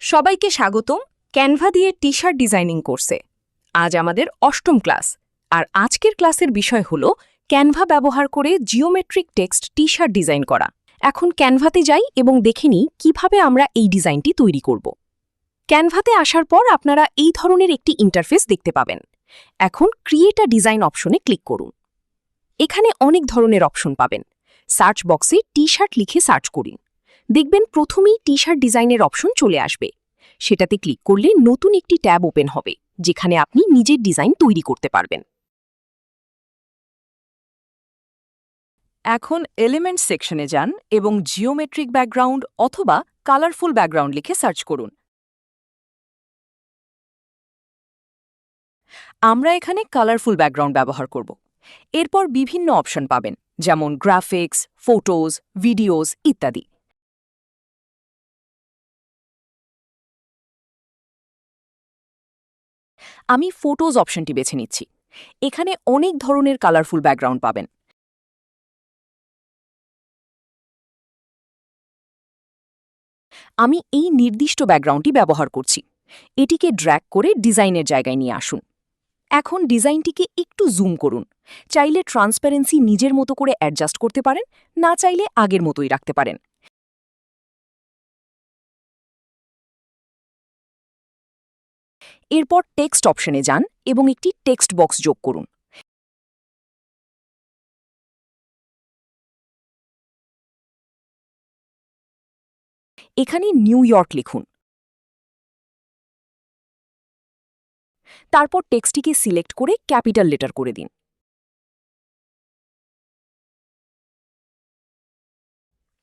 সবাইকে স্বাগতম ক্যানভা দিয়ে টি-শার্ট ডিজাইনিং কোর্সে। আজ আমাদের অষ্টম ক্লাস, আর আজকের ক্লাসের বিষয় হলো ক্যানভা ব্যবহার করে জিওমেট্রিক টেক্সট টি-শার্ট ডিজাইন করা। এখন ক্যানভাতে যাই এবং দেখে নিই কিভাবে আমরা এই ডিজাইনটি তৈরি করব। ক্যানভাতে আসার পর আপনারা এই ধরনের একটি ইন্টারফেস দেখতে পাবেন। এখন ক্রিয়েট আ ডিজাইন অপশনে ক্লিক করুন। এখানে অনেক ধরনের অপশন পাবেন। সার্চ বক্সে টি-শার্ট লিখে সার্চ করুন। দেখবেন প্রথমেই টি-শার্ট ডিজাইনের অপশন চলে আসবে। সেটাতে ক্লিক করলে নতুন একটি ট্যাব ওপেন হবে, যেখানে আপনি নিজের ডিজাইন তৈরি করতে পারবেন। এখন এলিমেন্ট সেকশনে যান এবং জিওমেট্রিক ব্যাকগ্রাউন্ড অথবা কালারফুল ব্যাকগ্রাউন্ড লিখে সার্চ করুন। আমরা এখানে কালারফুল ব্যাকগ্রাউন্ড ব্যবহার করব। এরপর বিভিন্ন অপশন পাবেন, যেমন গ্রাফিক্স, ফটোজ, ভিডিওস ইত্যাদি। আমি ফটোজ অপশনটি বেছে নিচ্ছি। এখানে অনেক ধরনের কালারফুল ব্যাকগ্রাউন্ড পাবেন। আমি এই নির্দিষ্ট ব্যাকগ্রাউন্ডটি ব্যবহার করছি। এটিকে ড্র্যাগ করে ডিজাইনের জায়গায় নিয়ে আসুন। এখন ডিজাইনটিকে একটু জুম করুন। চাইলে ট্রান্সপারেন্সি নিজের মতো করে অ্যাডজাস্ট করতে পারেন, না চাইলে আগের মতোই রাখতে পারেন। এরপর টেক্সট অপশনে যান এবং একটি টেক্সট বক্স যোগ করুন। এখানে নিউ ইয়র্ক লিখুন। তারপর টেক্সটটিকে সিলেক্ট করে ক্যাপিটাল লেটার করে দিন।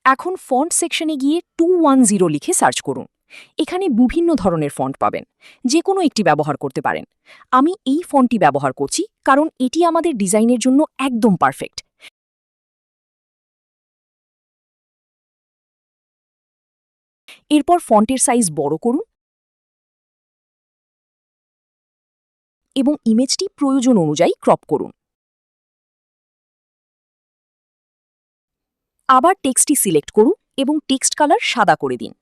এখন ফন্ট সেকশনে গিয়ে 210 লিখে সার্চ করুন। এখানে বিভিন্ন ধরনের ফন্ট পাবেন, যে কোনো একটি ব্যবহার করতে পারেন। আমি এই ফন্টটি ব্যবহার করছি কারণ এটি আমাদের ডিজাইনের জন্য একদম পারফেক্ট। এরপর ফন্টের সাইজ বড় করুন এবং ইমেজটি প্রয়োজন অনুযায়ী ক্রপ করুন। আবার টেক্সটটি সিলেক্ট করুন এবং টেক্সট কালার সাদা করে দিন।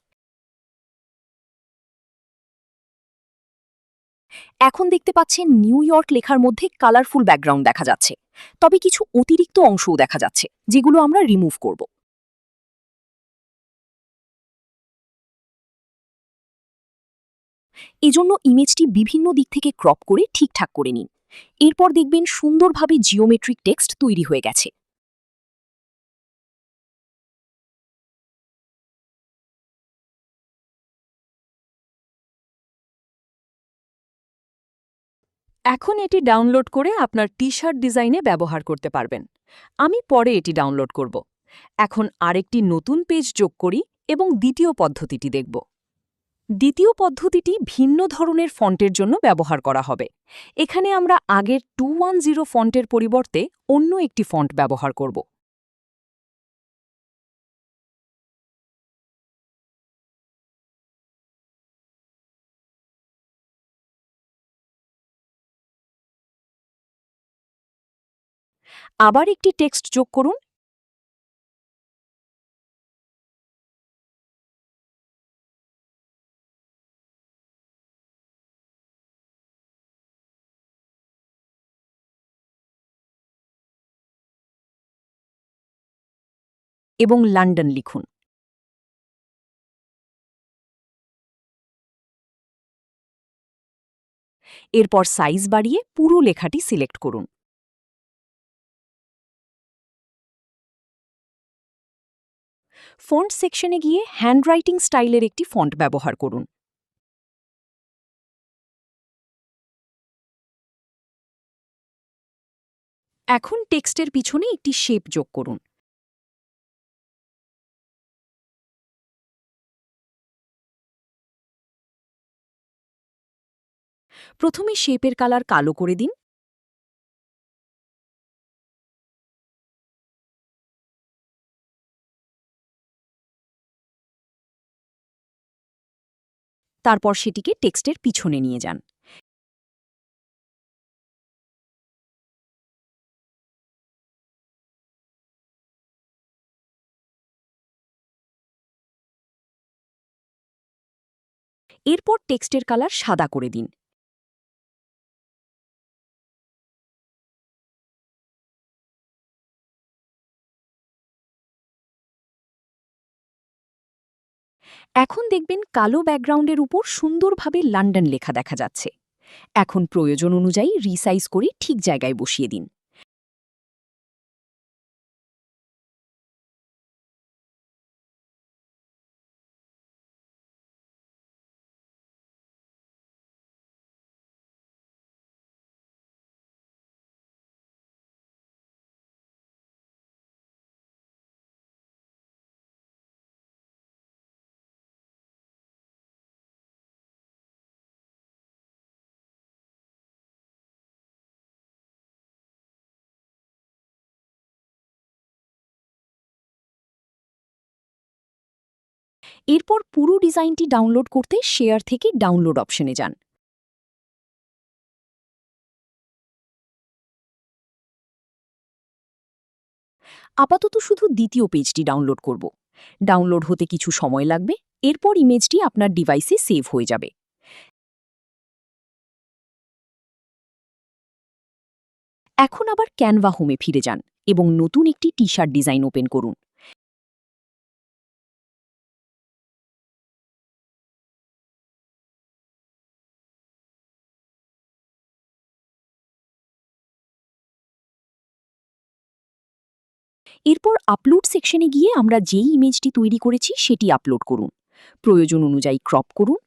এখন দেখতে পাচ্ছেন নিউ ইয়র্ক লেখার মধ্যে কালারফুল ব্যাকগ্রাউন্ড দেখা যাচ্ছে, তবে কিছু অতিরিক্ত অংশও দেখা যাচ্ছে, যেগুলো আমরা রিমুভ করব। এজন্য ইমেজটি বিভিন্ন দিক থেকে ক্রপ করে ঠিকঠাক করে নিন। এরপর দেখবেন সুন্দরভাবে জিওমেট্রিক টেক্সট তৈরি হয়ে গেছে। এখন এটি ডাউনলোড করে আপনার টি-শার্ট ডিজাইনে ব্যবহার করতে পারবেন। আমি পরে এটি ডাউনলোড করব। এখন আরেকটি নতুন পেজ যোগ করি এবং দ্বিতীয় পদ্ধতিটি দেখব। দ্বিতীয় পদ্ধতিটি ভিন্ন ধরনের ফন্টের জন্য ব্যবহার করা হবে। এখানে আমরা আগের 210 ফন্টের পরিবর্তে অন্য একটি ফন্ট ব্যবহার করব। আবার একটি টেক্সট যোগ করুন এবং লন্ডন লিখুন। এরপর সাইজ বাড়িয়ে পুরো লেখাটি সিলেক্ট করুন। ফন্ট সেকশনে গিয়ে হ্যান্ডরাইটিং স্টাইলের একটি ফন্ট ব্যবহার করুন। এখন টেক্সটের পিছনে একটি শেপ যোগ করুন। প্রথমে শেপের কালার কালো করে দিন। তারপর সেটিকে টেক্সটের পিছনে নিয়ে যান। এরপর টেক্সটের কালার সাদা করে দিন। এখন দেখবেন কালো ব্যাকগ্রাউন্ডের উপর সুন্দরভাবে লন্ডন লেখা দেখা যাচ্ছে। এখন প্রয়োজন অনুযায়ী রিসাইজ করে ঠিক জায়গায় বসিয়ে দিন। এরপর পুরো ডিজাইনটি ডাউনলোড করতে শেয়ার থেকে ডাউনলোড অপশনে যান। আপাতত শুধু দ্বিতীয় পেজটি ডাউনলোড করব। ডাউনলোড হতে কিছু সময় লাগবে, এরপর ইমেজটি আপনার ডিভাইসে সেভ হয়ে যাবে। এখন আবার ক্যানভা হোমে ফিরে যান এবং নতুন একটি টি শার্ট ডিজাইন ওপেন করুন। এরপর আপলোড সেকশনে গিয়ে আমরা যেই ইমেজটি তৈরি করেছি সেটি আপলোড করুন। প্রয়োজন অনুযায়ী ক্রপ করুন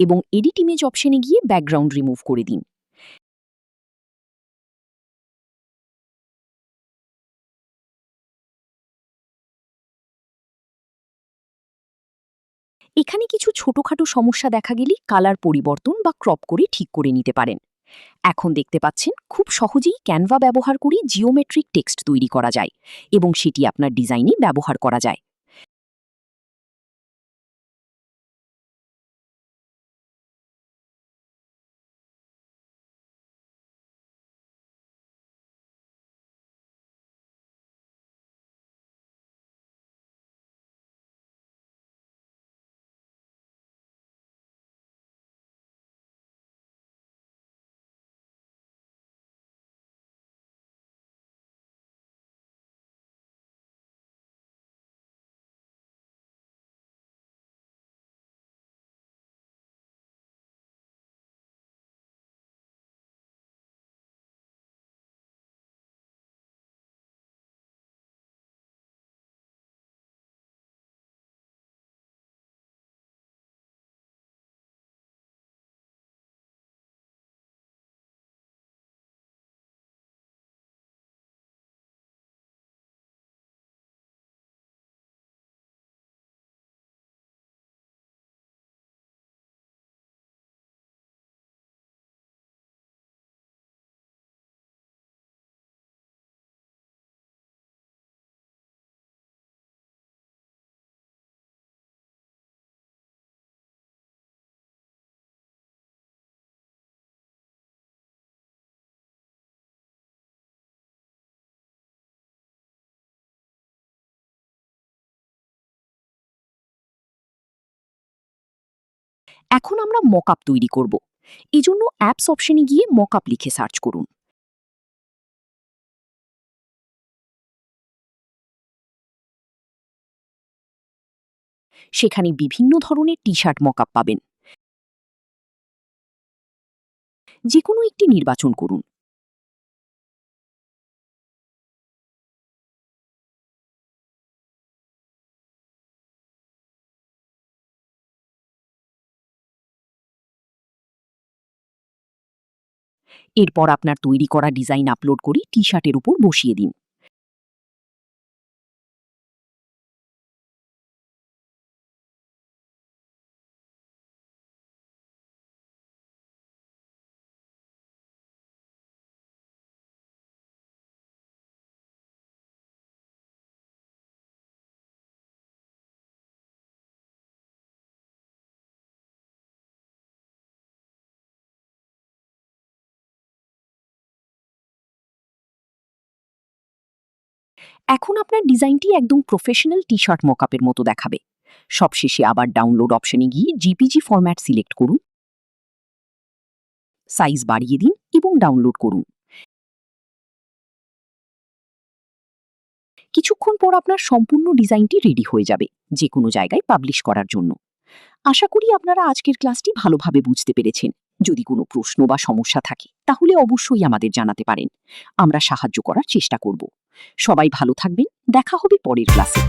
এবং এডিট ইমেজ অপশনে গিয়ে ব্যাকগ্রাউন্ড রিমুভ করে দিন। এখানে কিছু ছোটখাটো সমস্যা দেখা গেলে কালার পরিবর্তন বা ক্রপ করে ঠিক করে নিতে পারেন। এখন দেখতে পাচ্ছেন খুব সহজেই ক্যানভা ব্যবহার করে জিওমেট্রিক টেক্সট তৈরি করা যায় এবং সেটি আপনার ডিজাইনে ব্যবহার করা যায়। এখন আমরা মকআপ তৈরি করব। এজন্য অ্যাপস অপশনে গিয়ে মকআপ লিখে সার্চ করুন। সেখানে বিভিন্ন ধরনের টি শার্ট মকআপ পাবেন। যে কোনো একটি নির্বাচন করুন। এরপর আপনার তৈরি করা ডিজাইন আপলোড করে টি শার্টের উপর বসিয়ে দিন। এখন আপনার ডিজাইনটি একদম প্রফেশনাল টি-শার্ট মকআপের মতো দেখাবে। সবশেষে আবার ডাউনলোড অপশনে গিয়ে জিপিজি ফরম্যাট সিলেক্ট করুন, সাইজ বাড়িয়ে দিন এবং ডাউনলোড করুন। কিছুক্ষণ পর আপনার সম্পূর্ণ ডিজাইনটি রেডি হয়ে যাবে যে কোনো জায়গায় পাবলিশ করার জন্য। আশা করি আপনারা আজকের ক্লাসটি ভালোভাবে বুঝতে পেরেছেন। যদি কোনো প্রশ্ন বা সমস্যা থাকে তাহলে অবশ্যই আমাদের জানাতে পারেন, আমরা সাহায্য করার চেষ্টা করব। সবাই ভালো থাকবেন, দেখা হবে পরের ক্লাসে।